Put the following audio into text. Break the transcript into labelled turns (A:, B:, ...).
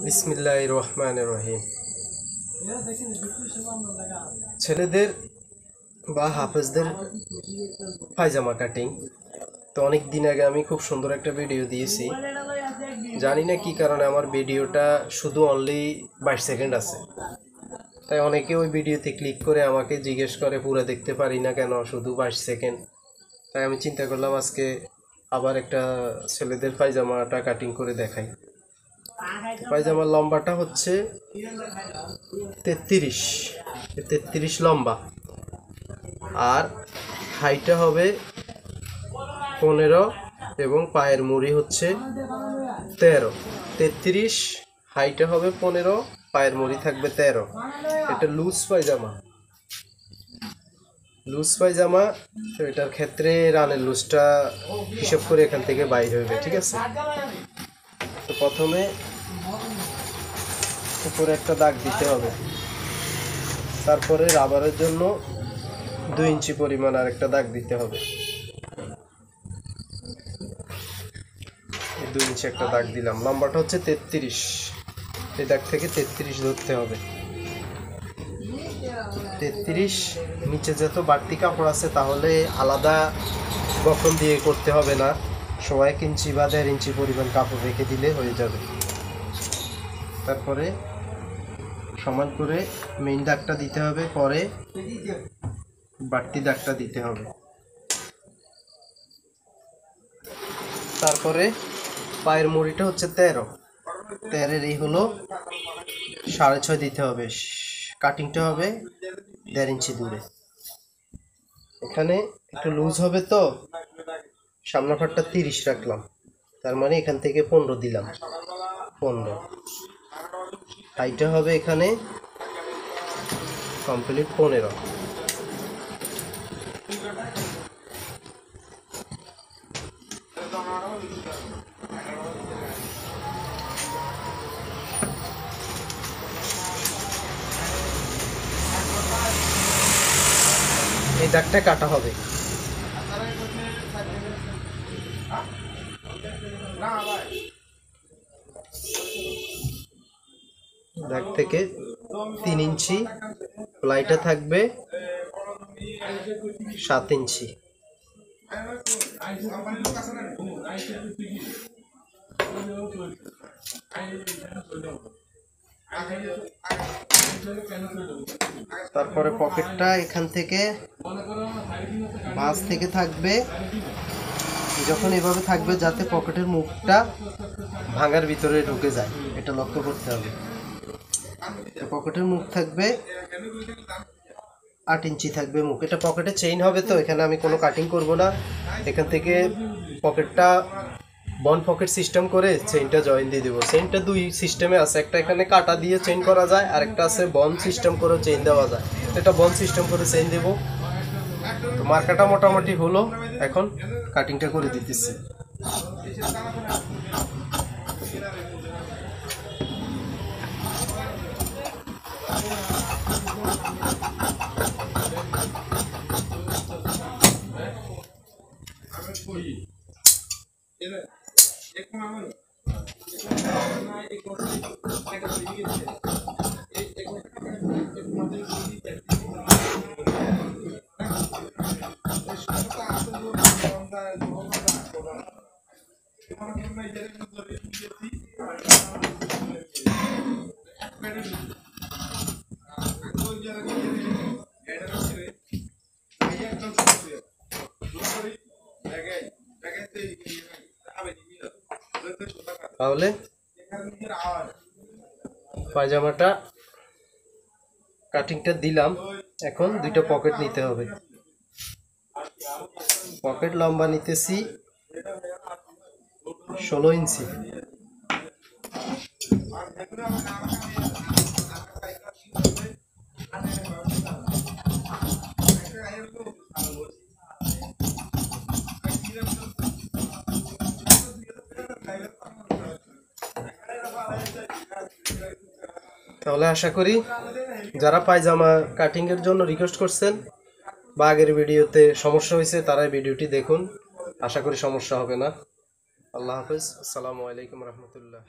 A: বিসমিল্লাহির রহমানির রহিম। ছেলেদের বা হাফেজদের পায়জামা কাটিং। তো অনেক দিন আগে আমি খুব সুন্দর একটা ভিডিও দিয়েছি, জানি না কি কারণে আমার ভিডিওটা শুধু অনলি 22 সেকেন্ড আছে। তাই অনেকে ওই ভিডিওতে ক্লিক করে আমাকে জিজ্ঞেস করে পুরো দেখতে পারি না কেন, শুধু 22 সেকেন্ড। তাই আমি চিন্তা করলাম আজকে আবার একটা ছেলেদের পায়জামাটা কাটিং করে দেখাই। পায়জামার লম্বাটা হচ্ছে 33 লম্বা, আর হাইটটা হবে 15 এবং পায়ের মুড়ি হচ্ছে 13। 33 হাইটটা হবে 15, পায়ের মুড়ি থাকবে 13। এটা লুজ পায়জামা। তো এটার ক্ষেত্রে রানের লুজটা হিসাব করে এখান থেকে বাইর হবে, ঠিক আছে? তো প্রথমে উপরে একটা দাগ দিতে হবে, তারপরে রাবারের জন্য 2 ইঞ্চি পরিমাণ আর একটা দাগ দিতে হবে। 2 ইঞ্চি একটা দাগ দিলাম। লম্বাটা হচ্ছে 33, এই দাগ থেকে 33 ধরতে হবে। 33 নিচে যত বাড়তি কাপড় আছে তাহলে আলাদা বক্রম দিয়ে করতে হবে না, 1 ইঞ্চি বা 1.5 ইঞ্চি পরিমাণ কাপড় রেখে দিলে হয়ে যাবে। তারপরে সমান করে মেইন দাগটা দিতে হবে, পরে বাড়তি দাগটা দিতে হবে। তারপরে পায়ের মুড়িটা হচ্ছে 13 এই হলো 6.5 দিতে হবে। কাটিংটা হবে 1.5 ইঞ্চি দূরে। এখানে একটু লুজ হবে, তো সামনের পাটটা 30 রাখলাম, তার মানে এখান থেকে 15 দিলাম। 15 হাইটটা হবে এখানে কমপ্লিট 15। এই দাগটা কাটা হবে। দাগ থেকে 3 ইঞ্চি, প্লাইটা থাকবে 7 ইঞ্চি। তারপরে পকেটটা এখান থেকে ভাঁজ থেকে থাকবে, যখন এভাবে থাকবে যাতে পকেটের মুখটা ভাঙার ভিতরে ঢুকে যায়, এটা লক্ষ্য করতে হবে। পকেটের মুখ থাকবে 8 ইঞ্চি থাকবে মুখ। এটা পকেটে চেইন হবে, তো এখানে আমি কোনো কাটিং করব না। এখান থেকে পকেটটা বন পকেট সিস্টেম করে চেইনটা জয়েন দিয়ে দেবো। চেইনটা 2 সিস্টেমে আছে, একটা এখানে কাটা দিয়ে চেইন করা যায়, আর একটা আছে বন সিস্টেম করে চেইন দেওয়া যায়। এটা বন সিস্টেম করে চেইন দেবো। তো মার্কাটা মোটামুটি হলো, এখন কাটিংটা করে দিতেছি। তাহলে পায়জামাটা কাটিংটা দিলাম। এখন 2টা পকেট নিতে হবে। পকেট লম্বা নিতেছি 16 ইঞ্চি। তাহলে আশা করি যারা পায়জামা কাটিংয়ের জন্য রিকোয়েস্ট করছেন বা আগের ভিডিওতে সমস্যা হয়েছে, তারাই ভিডিওটি দেখুন। আশা করি সমস্যা হবে না। আল্লাহ হাফেজ। আসসালামু আলাইকুম রহমতুল্লাহ।